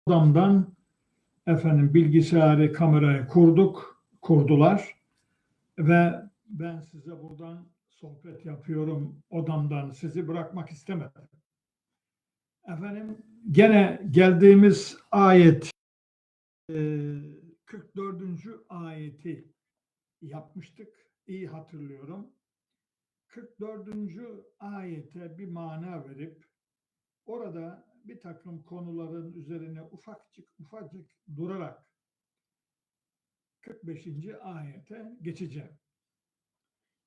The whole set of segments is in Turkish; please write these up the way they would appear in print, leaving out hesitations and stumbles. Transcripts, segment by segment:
Odamdan bilgisayarı, kamerayı kurdular ve ben size buradan sohbet yapıyorum. Odamdan sizi bırakmak istemedim. Gene geldiğimiz ayet 44. ayeti yapmıştık. İyi hatırlıyorum. 44. ayete bir mana verip orada bir takım konuların üzerine ufacık durarak 45. ayete geçeceğim.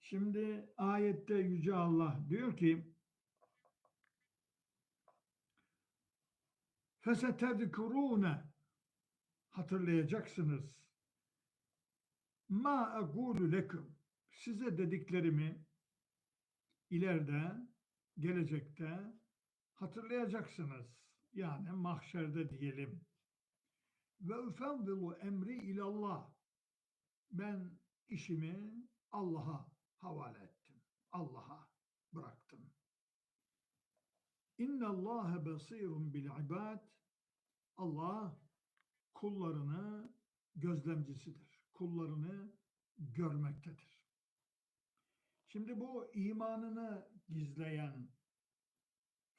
Şimdi ayette Yüce Allah diyor ki فَسَتَذْكُرُونَ hatırlayacaksınız. مَا أَقُولُ لَكُمْ size dediklerimi ileride, gelecekte hatırlayacaksınız. Yani mahşerde diyelim. Ve ufevvilu emri ilallah. Ben işimi Allah'a havale ettim. Allah'a bıraktım. İnne Allahe basirun bil ibad. Allah kullarını gözlemcisidir. Kullarını görmektedir. Şimdi bu imanını gizleyen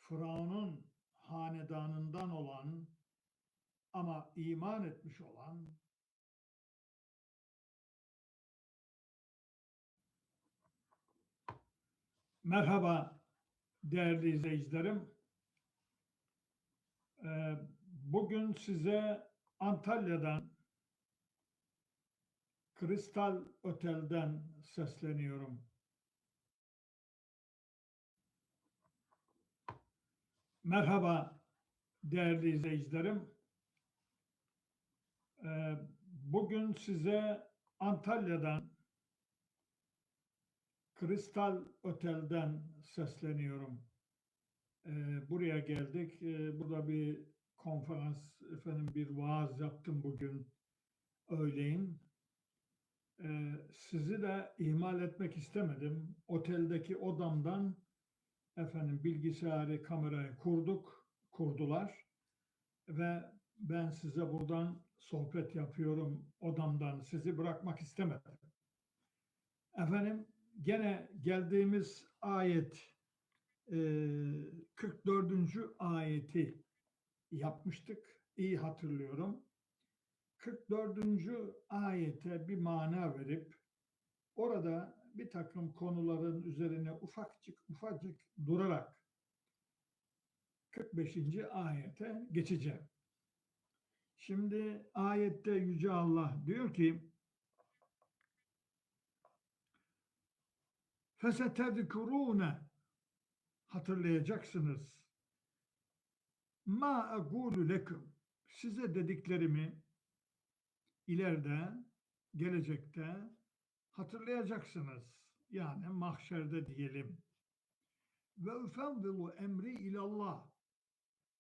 Firavun'un hanedanından olan ama iman etmiş olan merhaba değerli izleyicilerim. Bugün size Antalya'dan Kristal Otel'den sesleniyorum. Merhaba değerli izleyicilerim. Bugün size Antalya'dan Kristal Otel'den sesleniyorum. Buraya geldik. Burada bir konferans, bir vaaz yaptım bugün öğleyin. Sizi de ihmal etmek istemedim. Oteldeki odamdan bilgisayarı, kamerayı kurdular ve ben size buradan sohbet yapıyorum. Odamdan sizi bırakmak istemedim. Gene geldiğimiz ayet 44. ayeti yapmıştık. İyi hatırlıyorum. 44. ayete bir mana verip orada bir takım konuların üzerine ufacık durarak 45. ayete geçeceğim. Şimdi ayette Yüce Allah diyor ki فَسَتَذْكُرُونَ hatırlayacaksınız. مَا أَقُولُ لَكُمْ size dediklerimi ileride, gelecekte hatırlayacaksınız. Yani mahşerde diyelim. Ve ufevvilu emri ilallah.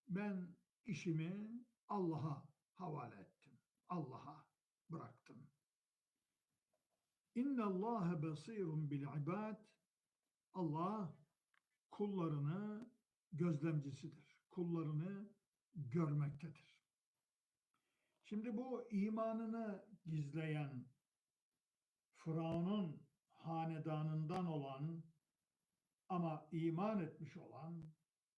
Ben işimi Allah'a havale ettim. Allah'a bıraktım. İnne Allahe basirun bil ibad. Allah kullarını gözlemcisidir. Kullarını görmektedir. Şimdi bu imanını gizleyen Firavun'un hanedanından olan ama iman etmiş olan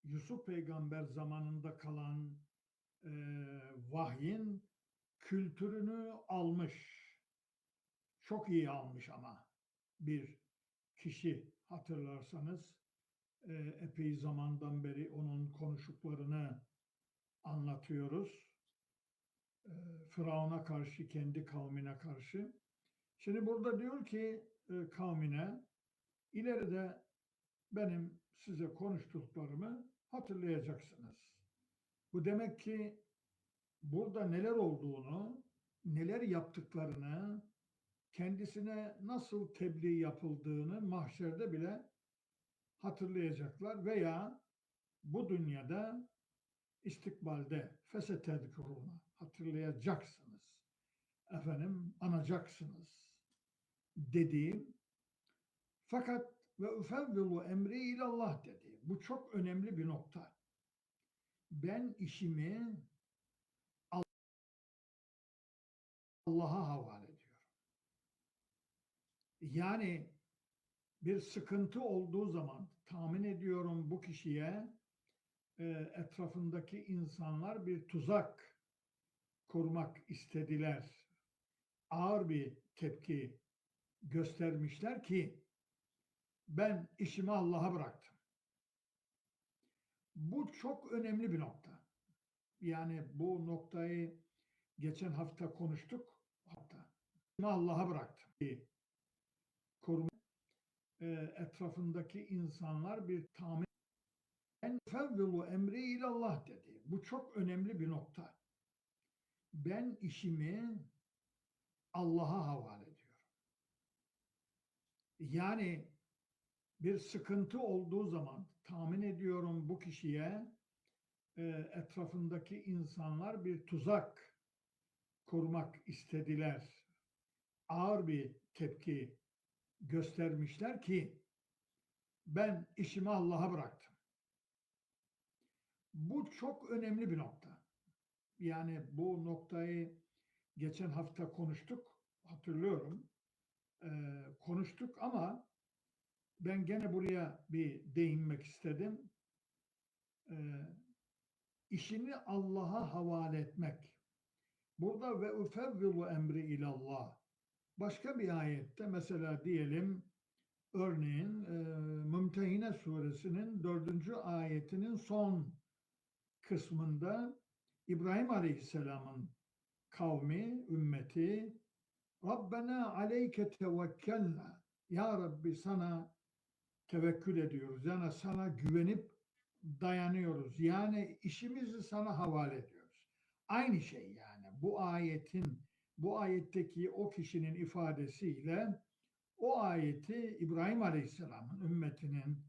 Yusuf peygamber zamanında kalan vahyin kültürünü almış. Çok iyi almış ama bir kişi hatırlarsanız epey zamandan beri onun konuştuklarını anlatıyoruz. Firavun'a karşı, kendi kavmine karşı. Şimdi burada diyor ki kavmine ileride benim size konuştuklarımı hatırlayacaksınız. Bu demek ki burada neler olduğunu, neler yaptıklarını, kendisine nasıl tebliğ yapıldığını mahşerde bile hatırlayacaklar veya bu dünyada istikbalde fesetedkuruna hatırlayacaksınız. Anacaksınız dediğim fakat ve ufevvilu emri ilallah dedi. Bu çok önemli bir nokta. Ben işimi Allah'a havale ediyorum. Yani bir sıkıntı olduğu zaman tahmin ediyorum bu kişiye etrafındaki insanlar bir tuzak kurmak istediler. Ağır bir tepki göstermişler ki ben işimi Allah'a bıraktım. Bu çok önemli bir nokta. Yani bu noktayı geçen hafta konuştuk. Hatta Allah'a bıraktım. Koruma etrafındaki insanlar bir tahmin en fevvilu emri ilallah dedi. Bu çok önemli bir nokta. Ben işimi Allah'a havale ediyorum. Yani bir sıkıntı olduğu zaman tahmin ediyorum bu kişiye etrafındaki insanlar bir tuzak kurmak istediler. Ağır bir tepki göstermişler ki ben işimi Allah'a bıraktım. Bu çok önemli bir nokta. Yani bu noktayı geçen hafta konuştuk, hatırlıyorum. Konuştuk ama ben gene buraya bir değinmek istedim. İşini Allah'a havale etmek. Burada ve ufevvilu emri ilallah. Başka bir ayette mesela diyelim örneğin Mümtehine suresinin 4. ayetinin son kısmında İbrahim Aleyhisselam'ın kavmi, ümmeti Rabbena aleyke tevekkelna. Ya Rabbi sana tevekkül ediyoruz. Yani sana güvenip dayanıyoruz. Yani işimizi sana havale ediyoruz. Aynı şey yani. Bu ayetteki o kişinin ifadesiyle o ayeti İbrahim Aleyhisselam'ın ümmetinin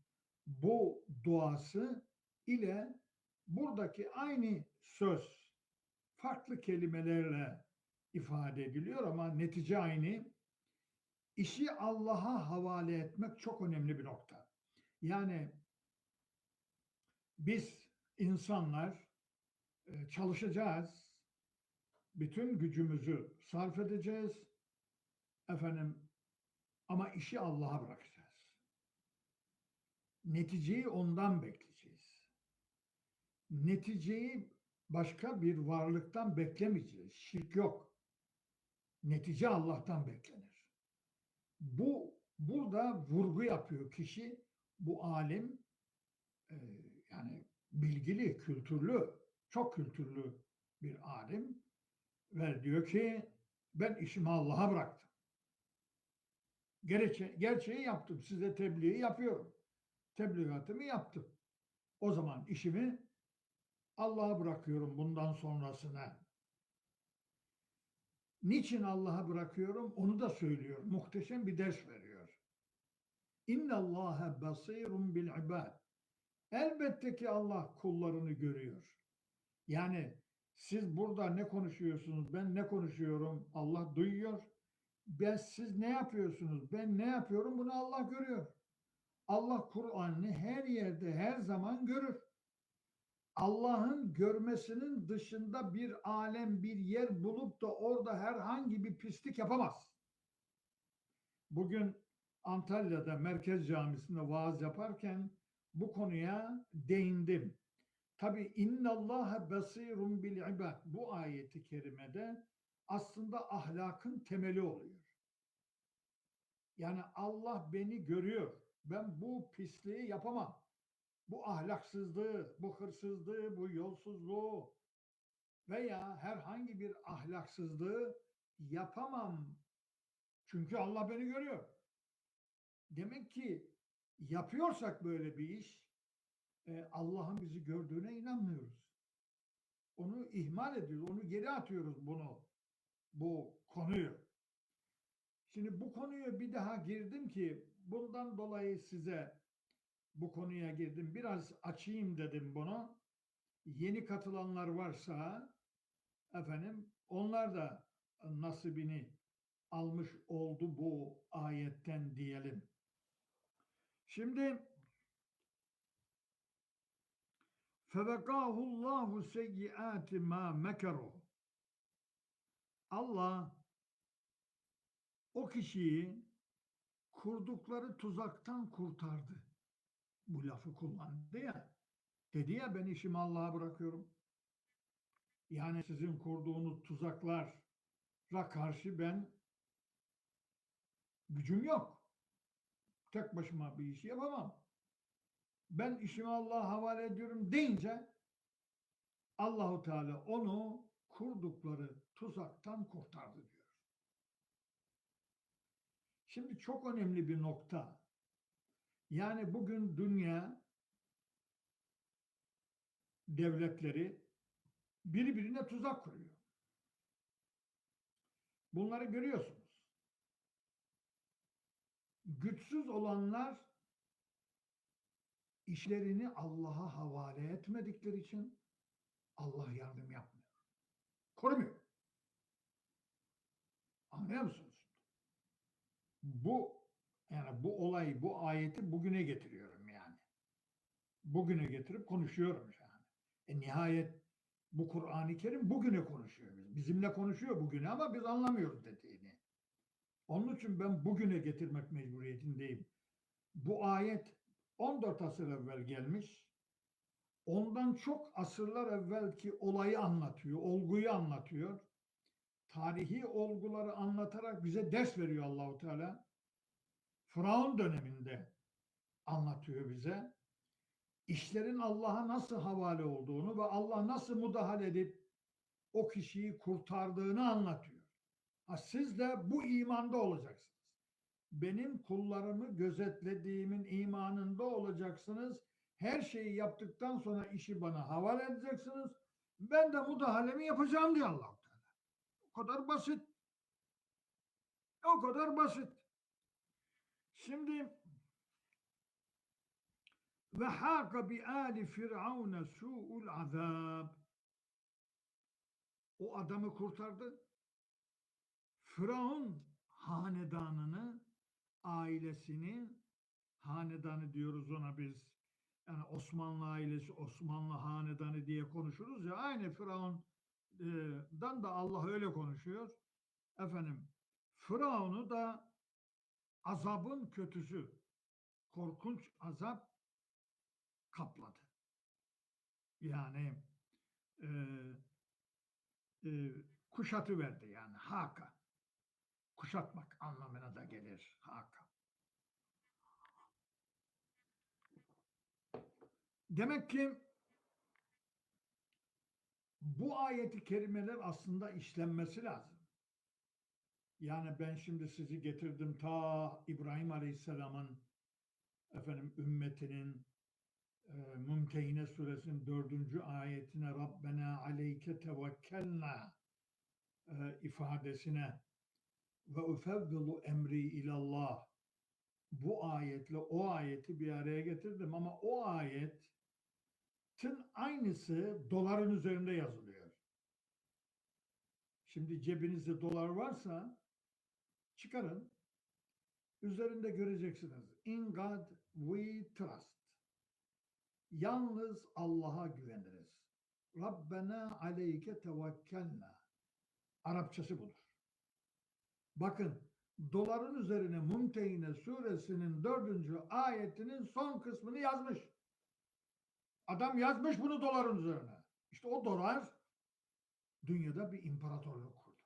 bu duası ile buradaki aynı söz farklı kelimelerle ifade ediliyor ama netice aynı. İşi Allah'a havale etmek çok önemli bir nokta. Yani biz insanlar çalışacağız, bütün gücümüzü sarf edeceğiz, efendim ama işi Allah'a bırakacağız. Neticeyi ondan bekleyeceğiz. Neticeyi başka bir varlıktan beklemeyeceğiz. Şirk yok. Netice Allah'tan beklenir. Burada vurgu yapıyor kişi, bu alim yani bilgili, kültürlü, çok kültürlü bir alim ve diyor ki ben işimi Allah'a bıraktım. Gerçeği yaptım. Size tebliği yapıyorum. Tebligatımı yaptım. O zaman işimi Allah'a bırakıyorum bundan sonrasına. Niçin Allah'a bırakıyorum? Onu da söylüyor. Muhteşem bir ders veriyor. İnna Allaha basirun bil ibad. Elbette ki Allah kullarını görüyor. Yani siz burada ne konuşuyorsunuz, ben ne konuşuyorum, Allah duyuyor. Siz ne yapıyorsunuz, ben ne yapıyorum bunu Allah görüyor. Allah Kur'an'ı her yerde, her zaman görür. Allah'ın görmesinin dışında bir alem, bir yer bulup da orada herhangi bir pislik yapamaz. Bugün Antalya'da Merkez Camisi'nde vaaz yaparken bu konuya değindim. Tabi innallâhe basîrun bil ibad bu ayeti kerimede aslında ahlakın temeli oluyor. Yani Allah beni görüyor. Ben bu pisliği yapamam. Bu ahlaksızlığı, bu hırsızlığı, bu yolsuzluğu veya herhangi bir ahlaksızlığı yapamam. Çünkü Allah beni görüyor. Demek ki yapıyorsak böyle bir iş, Allah'ın bizi gördüğüne inanmıyoruz. Onu ihmal ediyoruz, onu geri atıyoruz bu konuyu. Şimdi bu konuyu bir daha girdim ki bundan dolayı size bu konuya girdim. Biraz açayım dedim bunu. Yeni katılanlar varsa efendim onlar da nasibini almış oldu bu ayetten diyelim. Şimdi فَوَقَاهُ اللّٰهُ سَيِّئَاتِ مَا مَكَرُوا Allah o kişiyi kurdukları tuzaktan kurtardı. Bu lafı kullandı ya. Dedi ya ben işimi Allah'a bırakıyorum. Yani sizin kurduğunuz tuzaklara karşı ben gücüm yok. Tek başıma bir işi yapamam. Ben işimi Allah'a havale ediyorum deyince Allahu Teala onu kurdukları tuzaktan kurtardı diyor. Şimdi çok önemli bir nokta. Yani bugün dünya devletleri birbirine tuzak kuruyor. Bunları görüyorsunuz. Güçsüz olanlar işlerini Allah'a havale etmedikleri için Allah yardım yapmıyor. Korumuyor. Anlıyor musunuz? Bu olayı, bu ayeti bugüne getiriyorum yani. Bugüne getirip konuşuyorum yani. Nihayet bu Kur'an-ı Kerim bugüne konuşuyor. Bizimle konuşuyor bugüne ama biz anlamıyoruz dediğini. Onun için ben bugüne getirmek mecburiyetindeyim. Bu ayet 14 asır evvel gelmiş. Ondan çok asırlar evvelki olayı anlatıyor, olguyu anlatıyor. Tarihi olguları anlatarak bize ders veriyor Allahu Teala. Firavun döneminde anlatıyor bize. İşlerin Allah'a nasıl havale olduğunu ve Allah nasıl müdahale edip o kişiyi kurtardığını anlatıyor. Siz de bu imanda olacaksınız. Benim kullarımı gözetlediğimin imanında olacaksınız. Her şeyi yaptıktan sonra işi bana havale edeceksiniz. Ben de müdahalemi yapacağım diyor Allah-u Teala. O kadar basit. O kadar basit. Şimdi ve hâka bi âli firavune su'ul azâb. O adamı kurtardı. Firavun hanedanını, ailesini, hanedanı diyoruz ona biz. Yani Osmanlı ailesi, Osmanlı hanedanı diye konuşuruz ya. Aynı Firavun'dan da Allah öyle konuşuyor. Efendim, Firavun'u da azabın kötüsü, korkunç azap kapladı. Yani e, e, kuşatı verdi yani haka. Kuşatmak anlamına da gelir haka. Demek ki bu ayeti kerimeler aslında işlenmesi lazım. Yani ben şimdi sizi getirdim ta İbrahim Aleyhisselam'ın ümmetinin Mümtehine suresinin 4. ayetine Rabbena aleyke tevekkelna ifadesine ve ufevvilu emri ilallah, bu ayetle o ayeti bir araya getirdim ama o ayetin aynısı doların üzerinde yazılıyor. Şimdi cebinizde dolar varsa çıkarın, üzerinde göreceksiniz. In God we trust. Yalnız Allah'a güveniriz. Rabbena aleyke tevekkelna. Arapçası budur. Bakın, doların üzerine Mümtehine suresinin 4. ayetinin son kısmını yazmış. Adam yazmış bunu doların üzerine. İşte o dolar dünyada bir imparatorluk kurdu.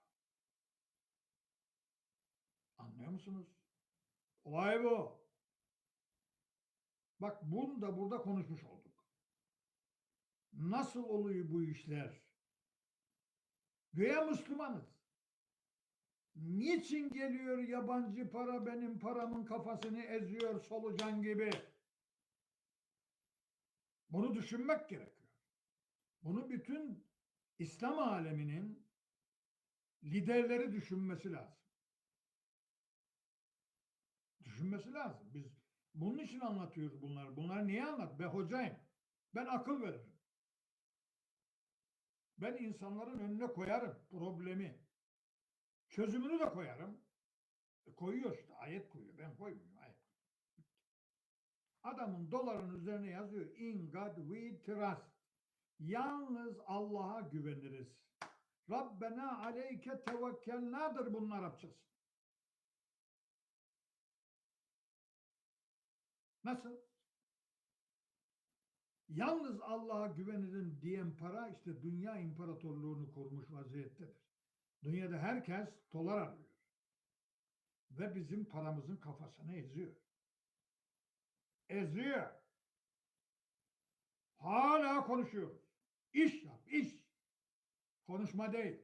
Anlıyor musunuz? Olay bu. Bak bunu da burada konuşmuş olduk. Nasıl oluyor bu işler? Güya Müslümanız. Niçin geliyor yabancı para benim paramın kafasını eziyor solucan gibi? Bunu düşünmek gerekiyor. Bunu bütün İslam aleminin liderleri düşünmesi lazım. Düşünmesi lazım. Biz bunun için anlatıyoruz bunları. Bunları niye anlat? Ben hocayım. Ben akıl veririm. Ben insanların önüne koyarım problemi. Çözümünü de koyarım. Koyuyor işte. Ayet koyuyor. Ben koymuyorum. Ayet. Adamın doların üzerine yazıyor. In God we trust. Yalnız Allah'a güveniriz. Rabbena aleyke tevekkelnadır bunun Arapçası. Nasıl? Yalnız Allah'a güvenirim diyen para işte dünya imparatorluğunu kurmuş vaziyettedir. Dünyada herkes dolar arıyor. Ve bizim paramızın kafasını eziyor. Eziyor. Hala konuşuyoruz. İş yap, iş. Konuşma değil.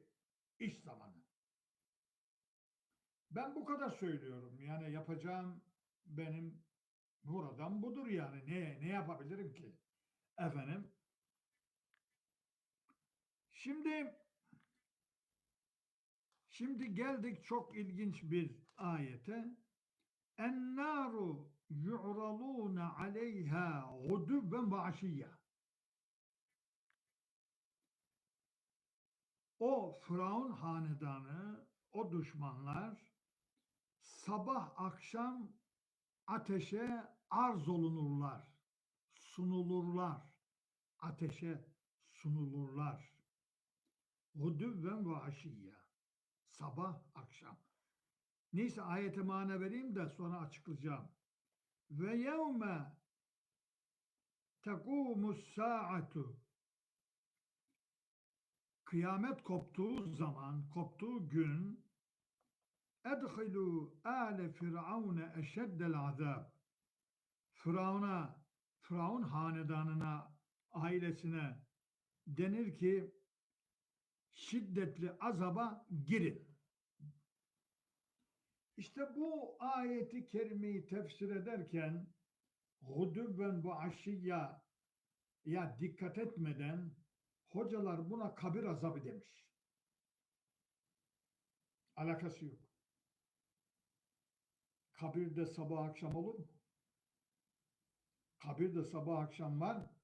İş zamanı. Ben bu kadar söylüyorum. Yani yapacağım benim buradan budur yani. Ne yapabilirim ki? Efendim. Şimdi geldik çok ilginç bir ayete. En-naru yu'ralûne aleyhâ gudubben ve aşiyya. O Firavun hanedanı, o düşmanlar sabah akşam ateşe arz olunurlar, sunulurlar, ateşe sunulurlar. Gudubben ve aşiyya. Sabah akşam. Neyse ayete mana vereyim de sonra açıklayacağım. Ve yevme tekumus saatu. Kıyamet koptuğu zaman, koptuğu gün edhilu ale firavune eşeddel azab. Firavun hanedanına, ailesine denir ki şiddetli azaba girin. İşte bu ayeti kerimeyi tefsir ederken gudubben ve aşiyya ya dikkat etmeden hocalar buna kabir azabı demiş. Alakası yok. Kabirde sabah akşam olur mu? Kabirde sabah akşam var mı?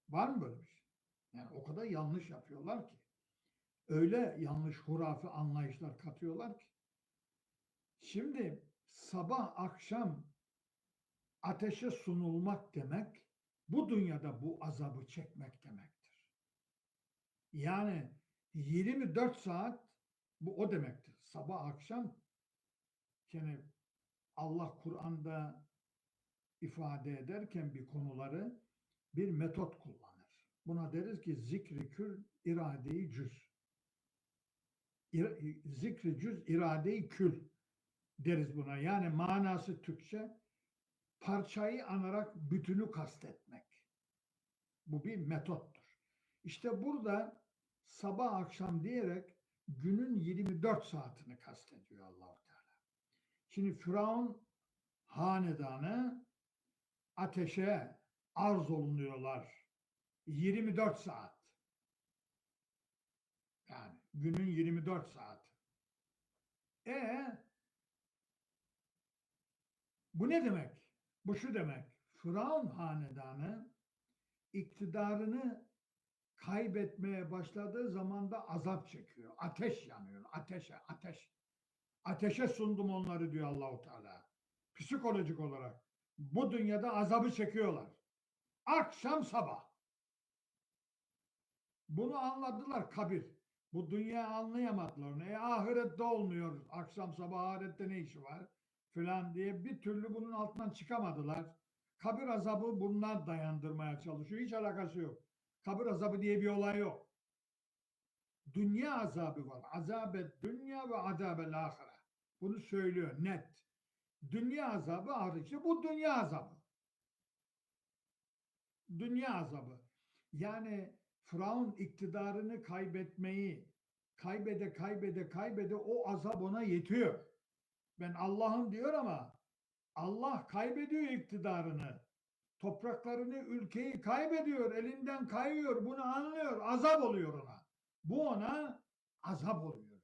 Var mı böyle bir şey? Yani o kadar yanlış yapıyorlar ki. Öyle yanlış hurafi anlayışlar katıyorlar ki. Şimdi sabah akşam ateşe sunulmak demek, bu dünyada bu azabı çekmek demektir. Yani 24 saat bu o demektir. Sabah akşam yani Allah Kur'an'da ifade ederken bir konuları bir metot kullanır. Buna deriz ki zikri kül irade-i cüz. Zikri cüz irade-i kül deriz buna. Yani manası Türkçe parçayı anarak bütünü kastetmek. Bu bir metottur. İşte burada sabah akşam diyerek günün 24 saatini kastediyor Allah-u Teala. Şimdi Firavun hanedanı ateşe arz olunuyorlar. 24 saat. Yani günün 24 saati. Bu ne demek? Bu şu demek. Firavun hanedanı iktidarını kaybetmeye başladığı zaman da azap çekiyor. Ateş yanıyor. Ateş. Ateşe sundum onları diyor Allahu Teala. Psikolojik olarak. Bu dünyada azabı çekiyorlar. Akşam sabah. Bunu anladılar kabir. Bu dünya anlayamadılar. Ahirette olmuyor. Akşam sabah ahirette ne işi var? Filan diye bir türlü bunun altından çıkamadılar. Kabir azabı bunlar dayandırmaya çalışıyor. Hiç alakası yok. Kabir azabı diye bir olay yok. Dünya azabı var. Azabet dünya ve azabel ahire. Bunu söylüyor net. Dünya azabı hariç. Bu dünya azabı. Dünya azabı. Yani Firavun iktidarını kaybetmeyi kaybede o azap ona yetiyor. Ben Allah'ım diyor ama Allah kaybediyor iktidarını. Topraklarını, ülkeyi kaybediyor, elinden kayıyor. Bunu anlıyor. Azap oluyor ona. Bu ona azap oluyor.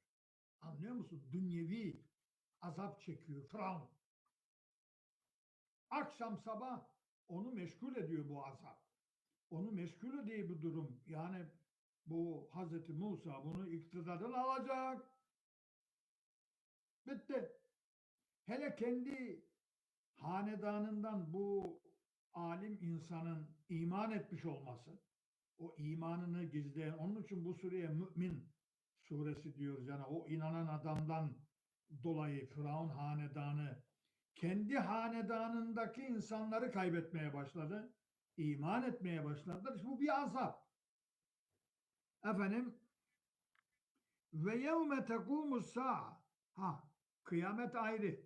Anlıyor musun? Dünyevi azap çekiyor Firavun. Akşam sabah onu meşgul ediyor bu azap. Onu meşgul ediyor bu durum. Yani bu Hazreti Musa bunu iktidardan alacak. Bitti. Hele kendi hanedanından bu alim insanın iman etmiş olması, o imanını gizleyen, onun için bu sureye mümin suresi diyoruz. Yani o inanan adamdan dolayı Firavun hanedanı kendi hanedanındaki insanları kaybetmeye başladı. İman etmeye başladılar. İşte bu bir azap. Efendim, ve yevme tekumus sa'a. Kıyamet ayrı.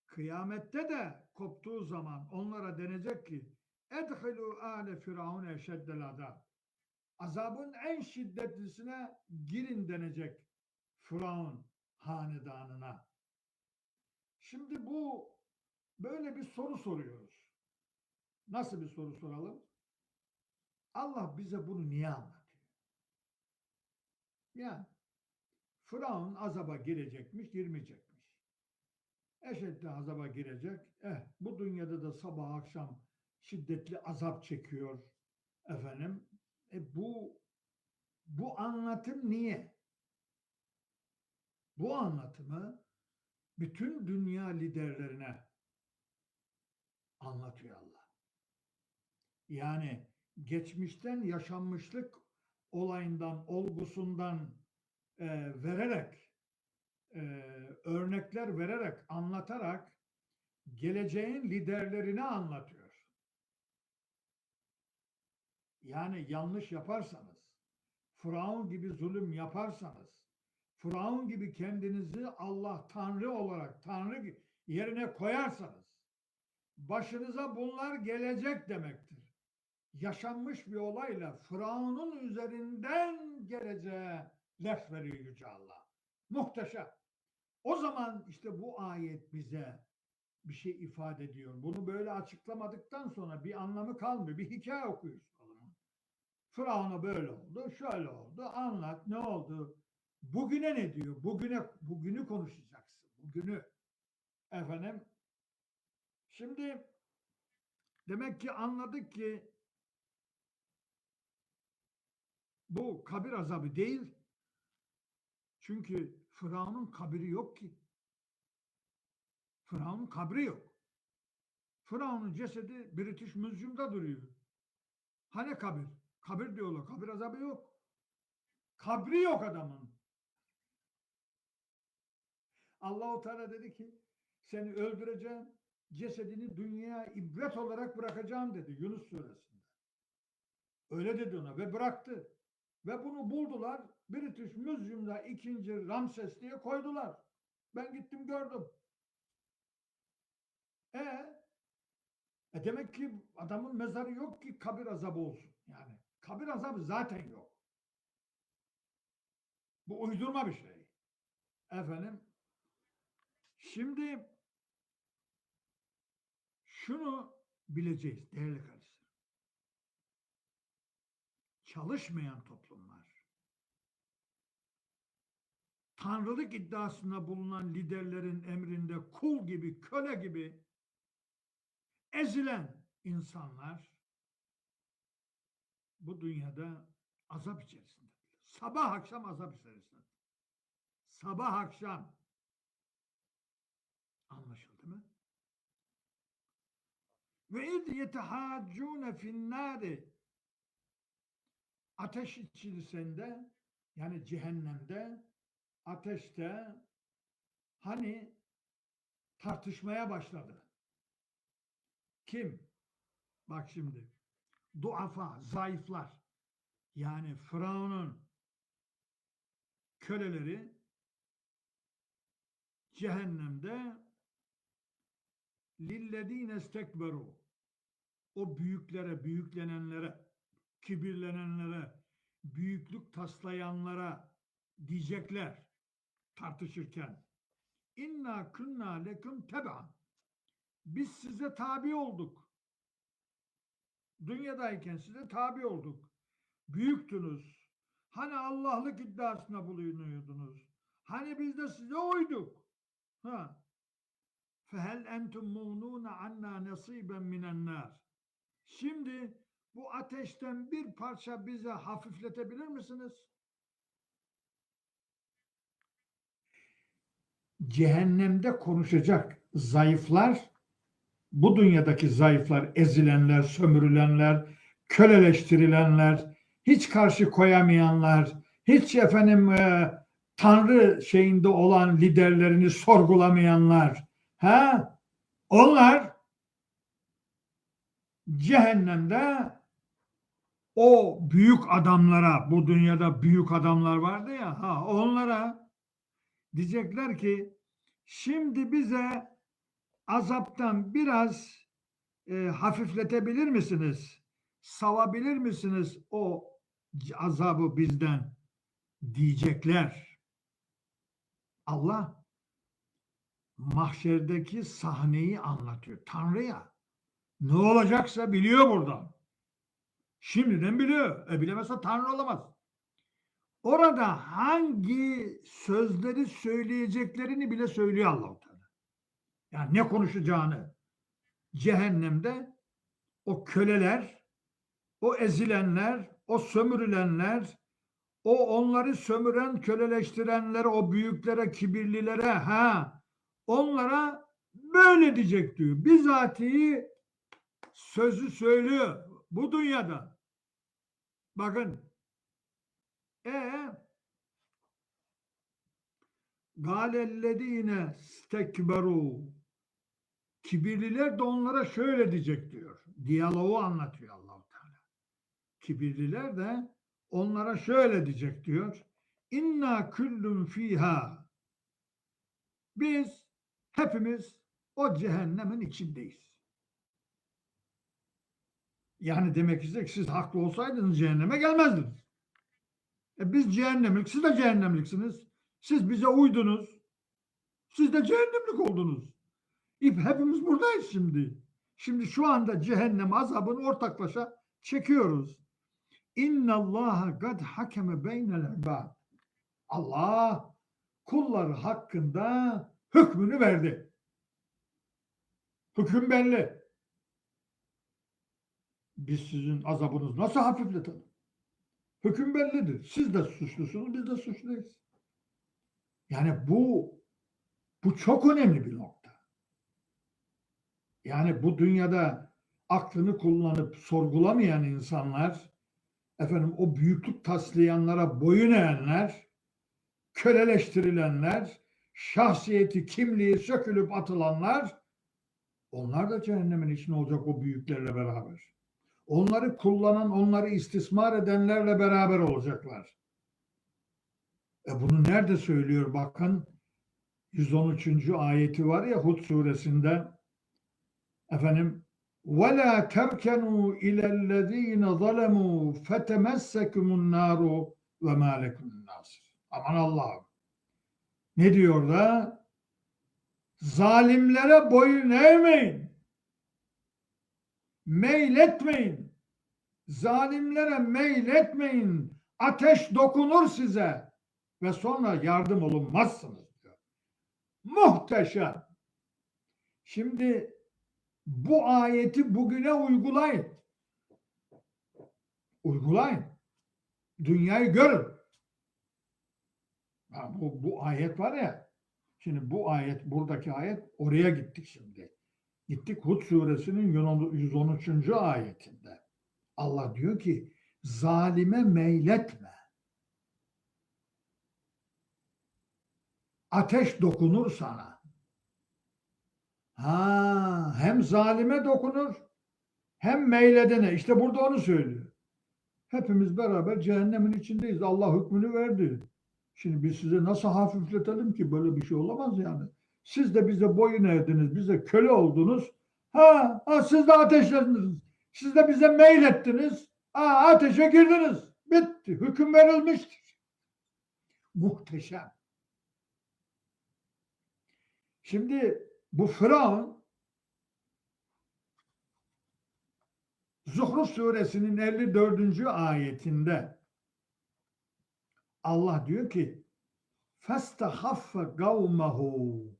Kıyamette de koptuğu zaman onlara denecek ki edhilu ale firavun eşeddel azab. Azabın en şiddetlisine girin denecek Firavun hanedanına. Şimdi bu böyle bir soru soruyoruz. Nasıl bir soru soralım? Allah bize bunu niye anlatıyor? Yani Firavun azaba girecekmiş, girmeyecekmiş. Eşeddi azaba girecek. Bu dünyada da sabah akşam şiddetli azap çekiyor efendim. Bu anlatım niye? Bu anlatımı bütün dünya liderlerine anlatıyor Allah. Yani geçmişten yaşanmışlık olayından, olgusundan vererek, örnekler vererek, anlatarak geleceğin liderlerine anlatıyor. Yani yanlış yaparsanız, Firavun gibi zulüm yaparsanız, Firavun gibi kendinizi Allah Tanrı olarak Tanrı yerine koyarsanız başınıza bunlar gelecek demektir. Yaşanmış bir olayla Firavun'un üzerinden geleceğe lef veriyor Yüce Allah. Muhteşem. O zaman işte bu ayet bize bir şey ifade ediyor. Bunu böyle açıklamadıktan sonra bir anlamı kalmıyor. Bir hikaye okuyorsun. Firavun'a böyle oldu, şöyle oldu, anlat, ne oldu? Bugüne ne diyor? Bugünü konuşacaksın. Bugünü. Efendim, şimdi demek ki anladık ki bu kabir azabı değil. Çünkü Firavun'un kabri yok ki. Firavun'un kabri yok. Firavun'un cesedi British Museum'da duruyor. Hani kabir? Kabir diyorlar. Kabir azabı yok. Kabri yok adamın. Allah-u Teala dedi ki seni öldüreceğim, cesedini dünyaya ibret olarak bırakacağım dedi Yunus suresinde. Öyle dedi ona ve bıraktı. Ve bunu buldular. British Museum'da 2. Ramses diye koydular. Ben gittim gördüm. Demek ki adamın mezarı yok ki kabir azabı olsun. Yani kabir azabı zaten yok. Bu uydurma bir şey. Efendim, şimdi şunu bileceğiz değerli kardeşler. Çalışmayan toplumlar, tanrılık iddiasında bulunan liderlerin emrinde kul gibi, köle gibi ezilen insanlar bu dünyada azap içerisinde. Sabah akşam azap içerisinde. Sabah akşam. Anlaşıldı mı? Ve iz yetehaccune finnâri, ateş içerisinde, yani cehennemde, ateşte hani tartışmaya başladı. Kim? Bak şimdi. Duafa, zayıflar. Yani Firavun'un köleleri cehennemde lillezîne istekberu, o büyüklere, büyüklenenlere, kibirlenenlere, büyüklük taslayanlara diyecekler tartışırken inna kunna lekum teb'an, biz size tabi olduk. Dünyadayken size tabi olduk. Büyüktünüz. Hani Allah'lık iddiasına bulunuyordunuz. Hani biz de size uyduk. Fehel entum mu'nûne annâ nasîben minennâr. Şimdi bu ateşten bir parça bize hafifletebilir misiniz? Cehennemde konuşacak zayıflar, bu dünyadaki zayıflar, ezilenler, sömürülenler, köleleştirilenler, hiç karşı koyamayanlar, hiç Tanrı şeyinde olan liderlerini sorgulamayanlar, Ha, onlar cehennemde o büyük adamlara, bu dünyada büyük adamlar vardı ya, onlara diyecekler ki şimdi bize azaptan biraz hafifletebilir misiniz? Savabilir misiniz o azabı bizden diyecekler. Allah mahşerdeki sahneyi anlatıyor. Tanrı'ya ne olacaksa biliyor buradan. Şimdiden biliyor. Bilemezse Tanrı olamaz. Orada hangi sözleri söyleyeceklerini bile söylüyor Allah-u Teala. Yani ne konuşacağını. Cehennemde o köleler, o ezilenler, o sömürülenler, o onları sömüren, köleleştirenlere, o büyüklere, kibirlilere, onlara böyle diyecek diyor. Bizatihi sözü söylüyor bu dünyada. Bakın. Galellezine stekberu, kibirliler de onlara şöyle diyecek diyor. Diyaloğu anlatıyor Allah-u Teala. Kibirliler de onlara şöyle diyecek diyor. İnna küllün fiha. Biz hepimiz o cehennemin içindeyiz. Yani demek isteyecek, siz haklı olsaydınız cehenneme gelmezdiniz. Biz cehennemlik, siz de cehennemliksiniz. Siz bize uydunuz. Siz de cehennemlik oldunuz. Hepimiz buradayız şimdi. Şimdi şu anda cehennem azabını ortaklaşa çekiyoruz. İnna Allaha gad hakeme beynel ibad. Allah kulları hakkında hükmünü verdi. Hüküm belli. Biz sizin azabınızı nasıl hafifletelim? Hüküm bellidir. Siz de suçlusunuz, biz de suçluyuz. Yani bu çok önemli bir nokta. Yani bu dünyada aklını kullanıp sorgulamayan insanlar, o büyüklük taslayanlara boyun eğenler, köleleştirilenler, şahsiyeti, kimliği sökülüp atılanlar, onlar da cehennemin içinde olacak o büyüklerle beraber. Onları kullanan, onları istismar edenlerle beraber olacaklar. Bunu nerede söylüyor? Bakın 113. ayeti var ya Hud suresinde. وَلَا تَرْكَنُوا اِلَى الَّذ۪ينَ ظَلَمُوا فَتَمَسَّكُمُ النَّارُ وَمَا لَكُمْ نَاصِرٍ. Aman Allah'ım. Ne diyor da? Zalimlere boyun eğmeyin. Meyletmeyin. Zalimlere meyletmeyin. Ateş dokunur size ve sonra yardım olunmazsınız diyor. Muhteşem. Şimdi bu ayeti bugüne uygulayın. Uygulayın. Dünyayı görün. Bu ayet var ya, şimdi bu ayet, buradaki ayet, oraya gittik şimdi. Gittik Hud suresinin 113. ayetinde. Allah diyor ki zalime meyletme. Ateş dokunur sana. Hem zalime dokunur hem meyledene. İşte burada onu söylüyor. Hepimiz beraber cehennemin içindeyiz. Allah hükmünü verdi. Şimdi biz size nasıl hafifletelim ki? Böyle bir şey olamaz yani. Siz de bize boyun eğdiniz, bize köle oldunuz. Siz de ateşlediniz. Siz de bize meylettiniz. Ateşe girdiniz. Bitti. Hüküm verilmiştir. Muhteşem. Şimdi bu Firavun Zuhruf suresinin 54. ayetinde Allah diyor ki فَاسْتَخَفَّ قَوْمَهُ.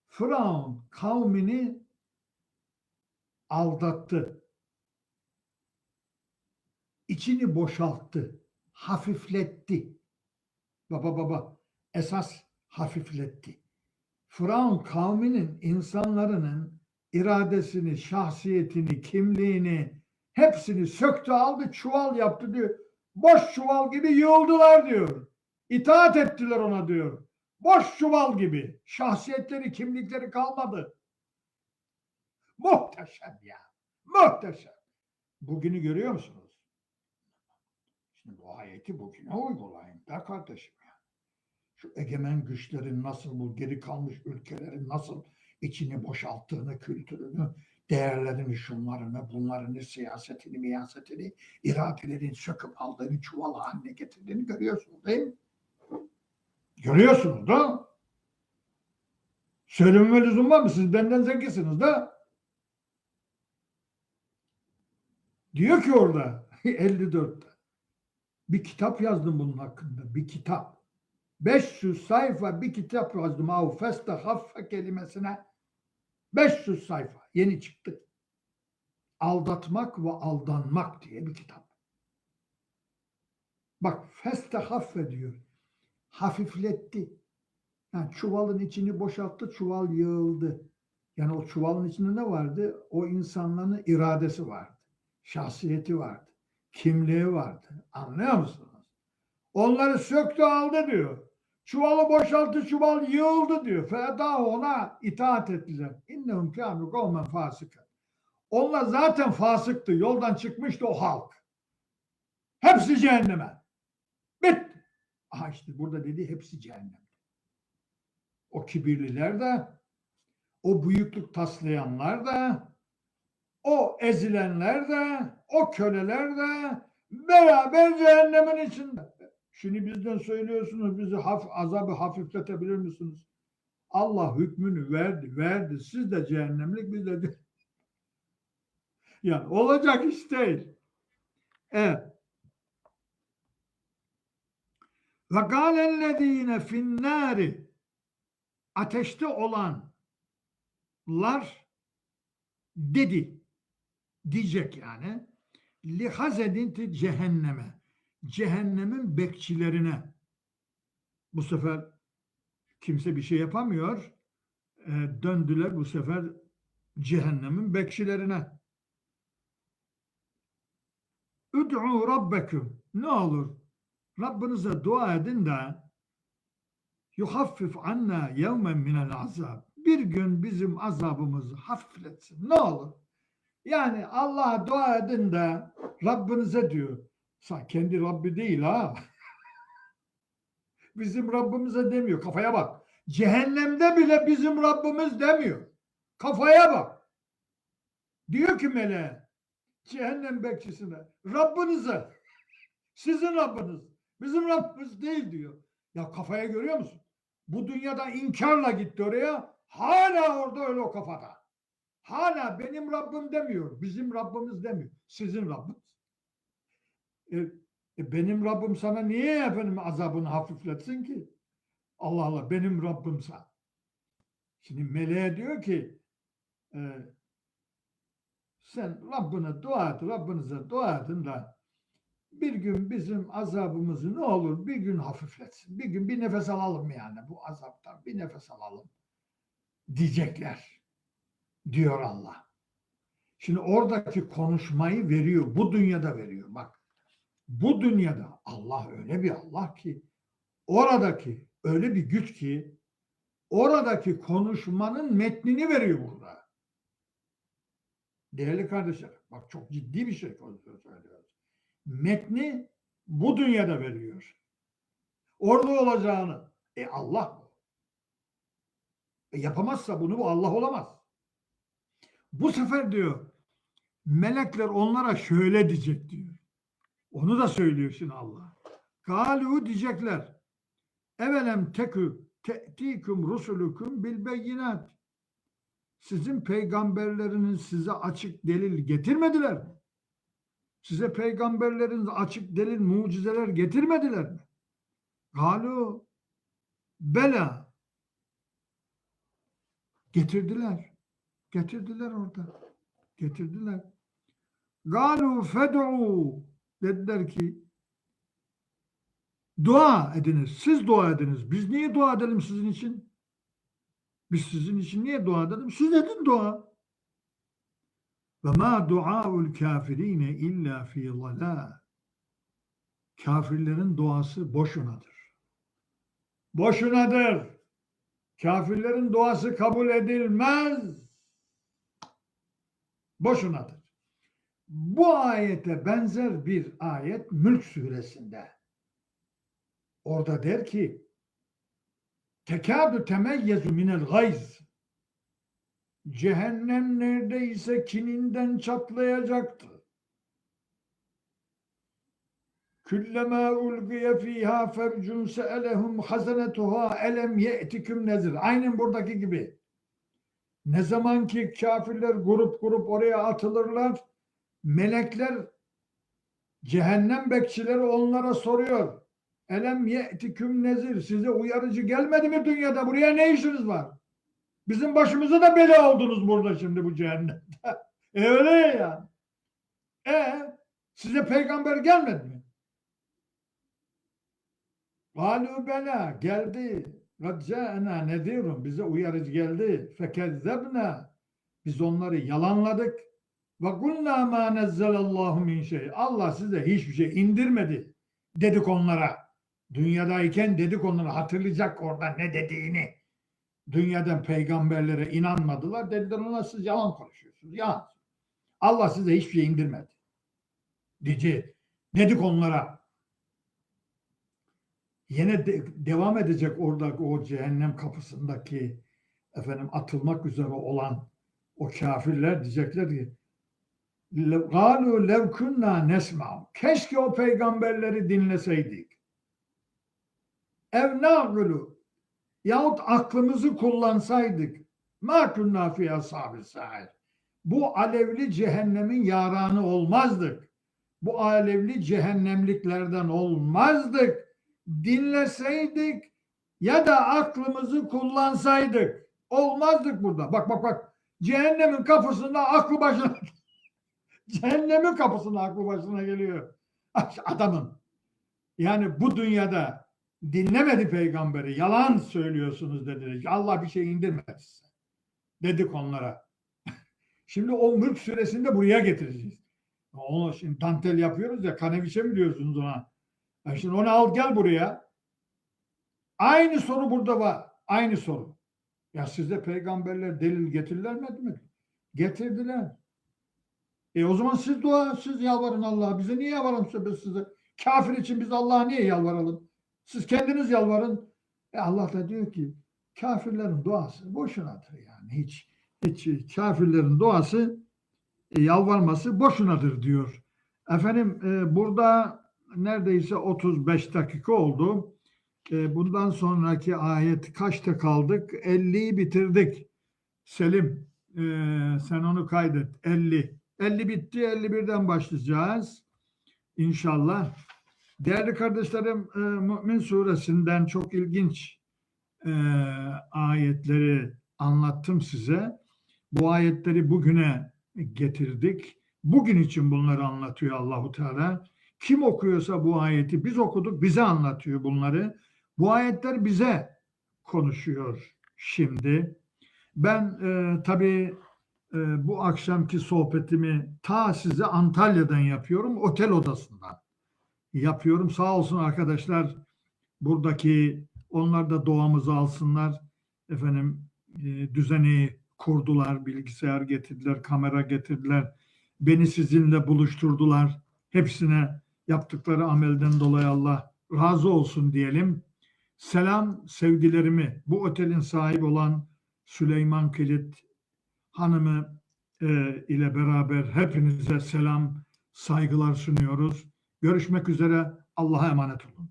Firavun kavmini aldattı. İçini boşalttı. Hafifletti. Baba. Esas hafifletti. Firavun kavminin, insanların iradesini, şahsiyetini, kimliğini hepsini söktü, aldı, çuval yaptı diyor. Boş çuval gibi yığıldılar diyor. İtaat ettiler ona diyor. Boş çuval gibi. Şahsiyetleri, kimlikleri kalmadı. Muhteşem ya. Muhteşem. Bugünü görüyor musunuz? Şimdi bu ayeti bugüne uygulayın da kardeşim ya. Şu egemen güçlerin nasıl, bu geri kalmış ülkelerin nasıl içini boşalttığını, kültürünü, değerlerini, şunlarını, bunlarını, siyasetini, miyasetini, iradelerin söküp aldığını, çuval haline getirdiğini görüyorsunuz değil mi? Görüyorsunuz da. Söylememe lüzum var mı? Siz benden zekisiniz da. Diyor ki orada 54'te bir kitap yazdım bunun hakkında. Bir kitap. 500 sayfa bir kitap yazdım. Av festehaffe kelimesine 500 sayfa. Yeni çıktı. Aldatmak ve aldanmak diye bir kitap. Bak festehaffe diyor. Hafifletti. Yani çuvalın içini boşalttı, çuval yığıldı. Yani o çuvalın içinde ne vardı? O insanların iradesi vardı. Şahsiyeti vardı. Kimliği vardı. Anlıyor musunuz? Onları söktü aldı diyor. Çuvalı boşalttı, çuval yığıldı diyor. Feda ona itaat ettiler. İnnehum kânu kavmen fasıka. Onlar zaten fasıktı. Yoldan çıkmıştı o halk. Hepsi cehenneme. Bitti. Aha işte burada dedi hepsi cehennem. O kibirliler de, o büyüklük taslayanlar da, o ezilenler de, o köleler de beraber cehennemin içinde. Şimdi bizden söylüyorsunuz, bizi azabı hafifletebilir misiniz? Allah hükmünü verdi. Siz de cehennemlik, biz de yani olacak iş değil. Evet. Ve gâlellezîne finnâri, ateşte olanlar diyecek yani, lihazedinti cehenneme, cehennemin bekçilerine. Bu sefer kimse bir şey yapamıyor. Döndüler bu sefer cehennemin bekçilerine. Ud'u rabbeküm. Ne olur? Rabbinize dua edin de yuhaffif anna yevmen minel azab. Bir gün bizim azabımızı hafifletsin. Ne olur? Yani Allah'a dua edin de Rabbinize diyor. Kendi Rabbi değil ha. Bizim Rabbimize demiyor. Kafaya bak. Cehennemde bile bizim Rabbimiz demiyor. Kafaya bak. Diyor ki meleğe, cehennem bekçisine, Rabbinize, sizin Rabbiniz, bizim Rabbimiz değil diyor. Ya kafaya görüyor musun? Bu dünyada inkarla gitti oraya, hala orada öyle o kafada. Hala benim Rabbim demiyor, bizim Rabbimiz demiyor, sizin Rabbiniz. Benim Rabbim sana niye efendim azabını hafifletsin ki? Allah Allah, benim Rabbimse. Şimdi meleğe diyor ki sen Rabbine dua et, Rabbinize dua edin de bir gün bizim azabımızı ne olur bir gün hafifletsin. Bir gün bir nefes alalım yani bu azaptan bir nefes alalım diyecekler diyor Allah. Şimdi oradaki konuşmayı veriyor. Bu dünyada veriyor. Bak bu dünyada Allah öyle bir Allah ki oradaki öyle bir güç ki oradaki konuşmanın metnini veriyor burada. Değerli kardeşler, bak çok ciddi bir şey söylüyoruz. Metni bu dünyada veriyor. Orada olacağını. Allah bu. Yapamazsa bunu bu Allah olamaz. Bu sefer diyor melekler onlara şöyle diyecek diyor. Onu da söylüyor şimdi Allah. Galu diyecekler. Evelem tekü te'tikum rusulukum bil beyinat. Sizin peygamberleriniz size açık delil getirmediler mi? Size peygamberleriniz açık delil, mucizeler getirmediler mi? Galu bela. Getirdiler. Getirdiler orada. Getirdiler. Galu fed'u. Dediler ki dua ediniz. Siz dua ediniz. Biz niye dua edelim sizin için? Biz sizin için niye dua edelim? Siz edin dua. Ve ma duaul kafirine illa fi zalâ. Kafirlerin duası boşunadır. Boşunadır. Kafirlerin duası kabul edilmez. Boşunadır. Bu ayete benzer bir ayet Mülk suresinde. Orada der ki tekâdü temeyyezu minel gayz. Cehennem neredeyse kininden çatlayacaktı. Küllema ulgiye fiha fevcun se'elehum hazanetuha elem ye'tiküm nezir. Aynen buradaki gibi. Ne zaman ki kafirler grup grup oraya atılırlar, melekler, cehennem bekçileri onlara soruyor. Elem ye'tiküm nezir. Size uyarıcı gelmedi mi dünyada? Buraya ne işiniz var? Bizim başımıza da bela oldunuz burada şimdi bu cehennemde. Öyle ya. Size peygamber gelmedi mi? Galu bela geldi. Kad ca'ena nedirun. Bize uyarıcı geldi. Fekezzebna. Biz onları yalanladık. Ve kulna ma nezzelallahu min şey. Allah size hiçbir şey indirmedi. Dedik onlara. Dünyadayken dedik onlara, hatırlayacak orada ne dediğini. Dünyadan peygamberlere inanmadılar. Dediler ona siz yalan konuşuyorsunuz. Yalan. Allah size hiçbir şey indirmedi. Dedik onlara. Yine devam edecek orada o cehennem kapısındaki atılmak üzere olan o kafirler diyecekler ki قَالُوا لَوْ كُنَّا نَسْمَعُ. Keşke o peygamberleri dinleseydik. اَوْ نَعْقُلُ. Yahut aklımızı kullansaydık. مَا كُنَّا فِي أَصْحَابِ السَّعِيرِ. Bu alevli cehennemin yaranı olmazdık. Bu alevli cehennemliklerden olmazdık. Dinleseydik ya da aklımızı kullansaydık olmazdık burada. Bak. Cehennemin kapısında aklı başına cehennemin kapısında aklı başına geliyor. Adamın. Yani bu dünyada dinlemedi peygamberi. Yalan söylüyorsunuz dediler. Allah bir şey indirmedi size. Dedik onlara. Şimdi o Mülk suresinde buraya getireceğiz. Onu şimdi dantel yapıyoruz ya, kaneviçe mi diyorsunuz ona? Şimdi onu al gel buraya. Aynı soru burada var. Aynı soru. Ya size peygamberler delil getirirler mi? Getirdiler. O zaman siz dua, siz yalvarın Allah'a. Bize niye yalvaralım biz size? Kafir için biz Allah'a niye yalvaralım? Siz kendiniz yalvarın. Allah da diyor ki kafirlerin duası boşunadır yani. Hiç kafirlerin duası yalvarması boşunadır diyor. Burada neredeyse 35 dakika oldu. Bundan sonraki ayet kaçta kaldık? 50'yi bitirdik. Selim, sen onu kaydet. 50. 50 bitti, 51'den başlayacağız. İnşallah. Değerli kardeşlerim, Mü'min suresinden çok ilginç ayetleri anlattım size. Bu ayetleri bugüne getirdik. Bugün için bunları anlatıyor Allahu Teala. Kim okuyorsa bu ayeti, biz okuduk, bize anlatıyor bunları. Bu ayetler bize konuşuyor şimdi. Ben tabii bu akşamki sohbetimi size Antalya'dan yapıyorum, otel odasından yapıyorum. Sağ olsun arkadaşlar, buradaki onlar da doğamızı alsınlar. Düzeni kurdular, bilgisayar getirdiler, kamera getirdiler. Beni sizinle buluşturdular. Hepsine yaptıkları amelden dolayı Allah razı olsun diyelim. Selam, sevgilerimi bu otelin sahibi olan Süleyman Kilit hanımı ile beraber hepinize selam, saygılar sunuyoruz. Görüşmek üzere. Allah'a emanet olun.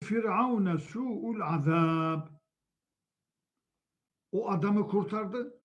firavune su'ul azab. O adamı kurtardı.